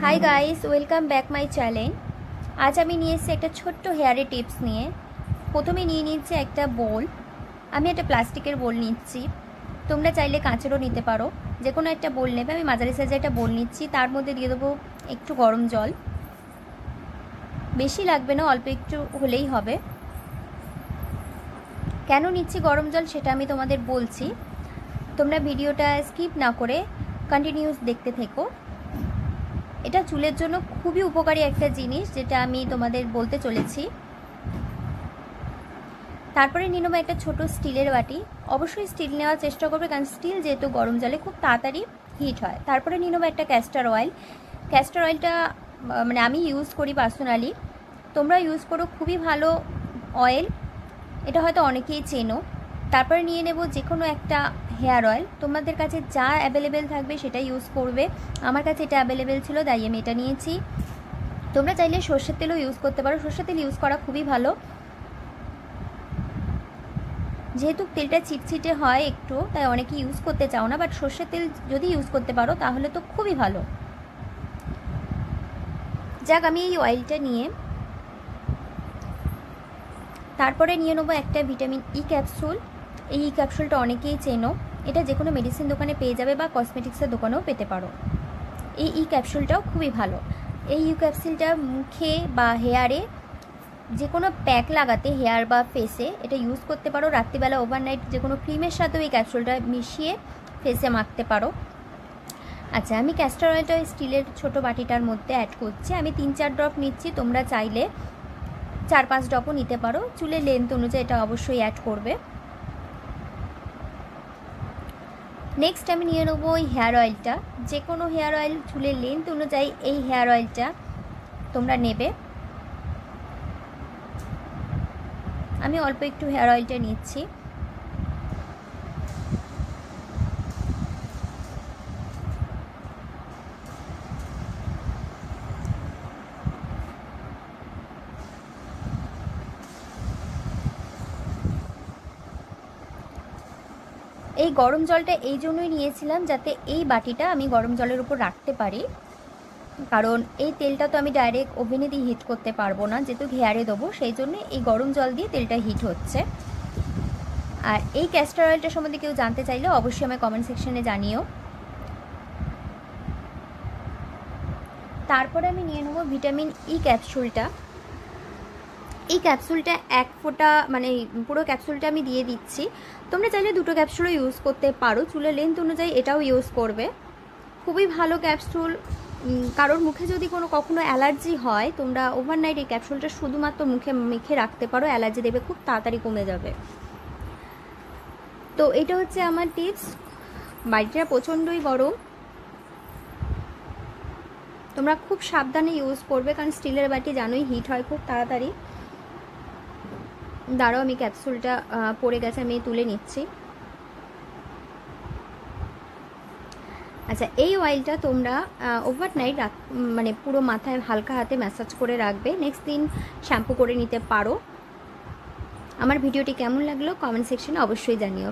High guys welcome back my channel. आज आमी निये एसेछि एकटा छोट्ट हेयारे टिप्स निये। प्रथमे निये निচ্ছি একটা बोल। आमी একটা प्लास्टिकेर बोल निচ্ছি, তোমরা চাইলে কাঁচেরও নিতে পারো, যে কোনো একটা बोल নেবে। আমি মাঝারি সাইজের একটা बोल নিচ্ছি, তার মধ্যে দিয়ে দেবো একটু গরম জল। বেশি লাগবে না, অল্প একটু হলেই হবে। কেন নিচ্ছি গরম জল সেটা আমি তোমাদের বলছি, তোমরা ভিডিওটা স্কিপ না করে কন্টিনিউস দেখতে থেকো। এটা চুলের জন্য খুবই উপকারী একটা জিনিস, যেটা আমি তোমাদের বলতে চলেছি। তারপরে নিয়ে নেবো একটা ছোট স্টিলের বাটি। অবশ্যই স্টিল নেওয়ার চেষ্টা করবে, কারণ স্টিল যেহেতু গরম জলে খুব তাড়াতাড়ি হিট হয়। তারপরে নিয়ে নেবো একটা ক্যাস্টর অয়েল। ক্যাস্টর অয়েলটা মানে আমি ইউজ করি পার্সোনালি, তোমরা ইউজ করো, খুবই ভালো অয়েল, এটা হয়তো অনেকেই চেনো। তারপরে নিয়ে নেব যে কোনো একটা হেয়ার অয়েল, তোমাদের কাছে যা অ্যাভেলেবেল থাকবে সেটা ইউজ করবে। আমার কাছে এটা অ্যাভেলেবেল ছিল তাই আমি এটা নিয়েছি। তোমরা চাইলে সর্ষের তেলও ইউজ করতে পারো, সর্ষের তেল ইউজ করা খুবই ভালো। যেহেতু তেলটা চিটচিটে হয় একটু, তাই অনেকে ইউজ করতে চাও না, বাট সর্ষের তেল যদি ইউজ করতে পারো তাহলে তো খুবই ভালো। যাক, আমি এই অয়েলটা নিয়ে তারপরে নিয়ে নেবো একটা ভিটামিন ই ক্যাপসুল। এই ই ক্যাপসুলটা অনেকেই চেনো, এটা যে কোনো মেডিসিন দোকানে পেয়ে যাবে বা কসমেটিক্সের দোকানেও পেতে পারো। এই ই ক্যাপসুলটাও খুবই ভালো। এই ই ক্যাপসুলটা মুখে বা হেয়ারে যে কোনো প্যাক লাগাতে, হেয়ার বা ফেসে এটা ইউজ করতে পারো। রাত্রিবেলা ওভারনাইট যে কোনো ক্রিমের সাথেও এই ক্যাপসুলটা মিশিয়ে ফেসে মাখতে পারো। আচ্ছা, আমি ক্যাস্টর অয়েলটা স্টিলের ছোটো বাটিটার মধ্যে অ্যাড করছি। আমি 3-4 ড্রপ নিচ্ছি, তোমরা চাইলে 4-5 ড্রপও নিতে পারো। চুলের লেন্থ অনুযায়ী এটা অবশ্যই অ্যাড করবে। নেক্সট আমি নিয়ে নেবো ওই হেয়ার অয়েলটা, যে কোনো হেয়ার অয়েল চুলের লেন্থ অনুযায়ী এই হেয়ার অয়েলটা তোমরা নেবে। আমি অল্প একটু হেয়ার অয়েলটা নিচ্ছি। এই গরম জলটা এই জন্যই নিয়েছিলাম, যাতে এই বাটিটা আমি গরম জলের উপর রাখতে পারি, কারণ এই তেলটা তো আমি ডাইরেক্ট ওভেনে দিয়ে হিট করতে পারবো না, যেহেতু হেয়ারে দেবো, সেই জন্য এই গরম জল দিয়ে তেলটা হিট হচ্ছে। আর এই ক্যাস্টর অয়েলটা সম্বন্ধে কেউ জানতে চাইলে অবশ্যই আমার কমেন্ট সেকশনে জানিও। তারপরে আমি নিয়ে নেবো ভিটামিন ই ক্যাপসুলটা। এই ক্যাপসুলটা 1 ফোঁটা, মানে পুরো ক্যাপসুলটা আমি দিয়ে দিচ্ছি। তোমরা চাইলে 2টো ক্যাপসুলও ইউজ করতে পারো, চুলের লেন্থ অনুযায়ী এটাও ইউজ করবে। খুবই ভালো ক্যাপসুল। কারোর মুখে যদি কখনো অ্যালার্জি হয়, তোমরা ওভারনাইট এই ক্যাপসুলটা শুধুমাত্র মুখে মেখে রাখতে পারো, অ্যালার্জি দেবে খুব তাড়াতাড়ি কমে যাবে। তো এটা হচ্ছে আমার টিপস। বাড়িটা প্রচণ্ডই গরম, তোমরা খুব সাবধানে ইউজ করবে, কারণ স্টিলের বাটি জানোই হিট হয় খুব তাড়াতাড়ি। দাঁড়াও, আমি ক্যাপসুলটা পড়ে গেছে, আমি তুলে নিচ্ছি। আচ্ছা, এই অয়েলটা তোমরা ওভারনাইট মানে পুরো মাথায় হালকা হাতে ম্যাসাজ করে রাখবে, নেক্সট দিন শ্যাম্পু করে নিতে পারো। আমার ভিডিওটি কেমন লাগলো কমেন্ট সেকশনে অবশ্যই জানিও।